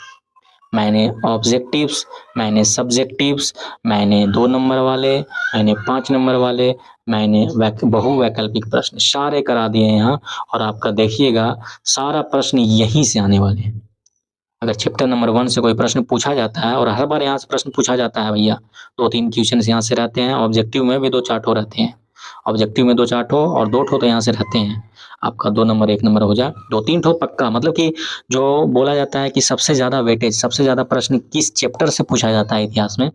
मैंने ऑब्जेक्टिव्स, मैंने सब्जेक्टिव्स, मैंने 2 नंबर वाले, मैंने 5 नंबर वाले, मैंने बहुवैकल्पिक प्रश्न सारे करा दिए यहाँ। और आपका देखिएगा सारा प्रश्न यहीं से आने वाले हैं। अगर चैप्टर नंबर 1 से कोई प्रश्न पूछा जाता है, और हर बार यहाँ से प्रश्न पूछा जाता है भैया, 2-3 क्वेश्चन यहाँ से रहते हैं। ऑब्जेक्टिव में भी 2-4 ठो रहते हैं, ऑब्जेक्टिव में 2-4 ठो और 2 ठो तो यहाँ से रहते हैं। आपका 2 नंबर 1 नंबर हो जाए, 2-3 ठो पक्का। मतलब कि जो बोला जाता है कि सबसे ज्यादा वेटेज, सबसे ज्यादा प्रश्न किस चैप्टर से पूछा जाता है इतिहास में,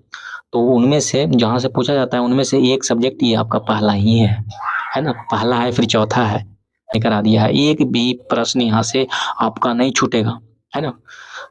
तो उनमें से जहाँ से पूछा जाता है उनमें से एक सब्जेक्ट ये आपका पहला ही है ना, पहला है, फिर चौथा है, करा दिया है। एक भी प्रश्न यहाँ से आपका नहीं छूटेगा, है ना।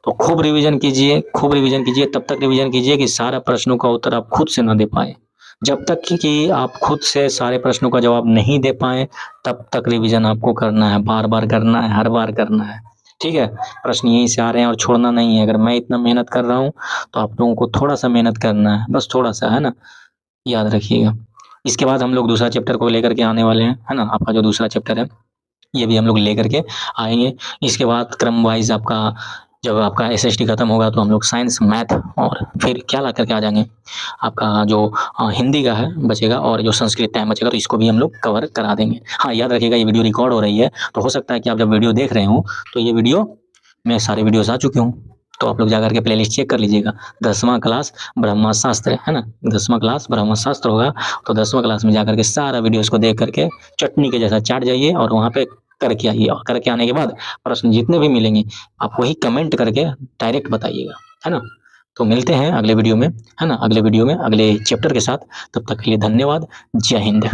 तो खूब रिवीजन कीजिए, खूब रिवीजन कीजिए, तब तक रिवीजन कीजिए कि सारा प्रश्नों का उत्तर आप खुद से ना दे पाए। जब तक कि आप खुद से सारे प्रश्नों का जवाब नहीं दे पाए, तब तक रिवीजन आपको करना है, बार बार करना है, हर बार करना है। ठीक है, प्रश्न यहीं से आ रहे हैं और छोड़ना नहीं है। अगर मैं इतना मेहनत कर रहा हूँ तो आप लोगों को थोड़ा सा मेहनत करना है, बस थोड़ा सा, है ना, याद रखिएगा। इसके बाद हम लोग दूसरा चैप्टर को लेकर के आने वाले हैं, है ना। आपका जो दूसरा चैप्टर है ये भी हम लोग लेकर के आएंगे। इसके बाद क्रम वाइज आपका जब आपका एसएसटी खत्म होगा तो हम लोग साइंस, मैथ और फिर क्या ला करके आ जाएंगे, आपका जो हिंदी का है बचेगा और जो संस्कृत टाइम बचेगा तो इसको भी हम लोग कवर करा देंगे। हाँ, याद रखिएगा ये वीडियो रिकॉर्ड हो रही है, तो हो सकता है कि आप जब वीडियो देख रहे हो तो ये वीडियो में सारे वीडियोस आ चुके हों, तो आप लोग जाकर के प्लेलिस्ट चेक कर लीजिएगा। 10वां क्लास ब्रह्मशास्त्र है ना, 10वां क्लास ब्रह्मशास्त्र होगा, तो 10वां क्लास में जाकर के सारा वीडियोस को देख करके चटनी के जैसा चाट जाइए और वहाँ पे करके आइए। और करके आने के बाद प्रश्न जितने भी मिलेंगे आप वही कमेंट करके डायरेक्ट बताइएगा, है ना। तो मिलते हैं अगले वीडियो में, है ना, अगले वीडियो में अगले चैप्टर के साथ। तब तक के लिए धन्यवाद। जय हिंद।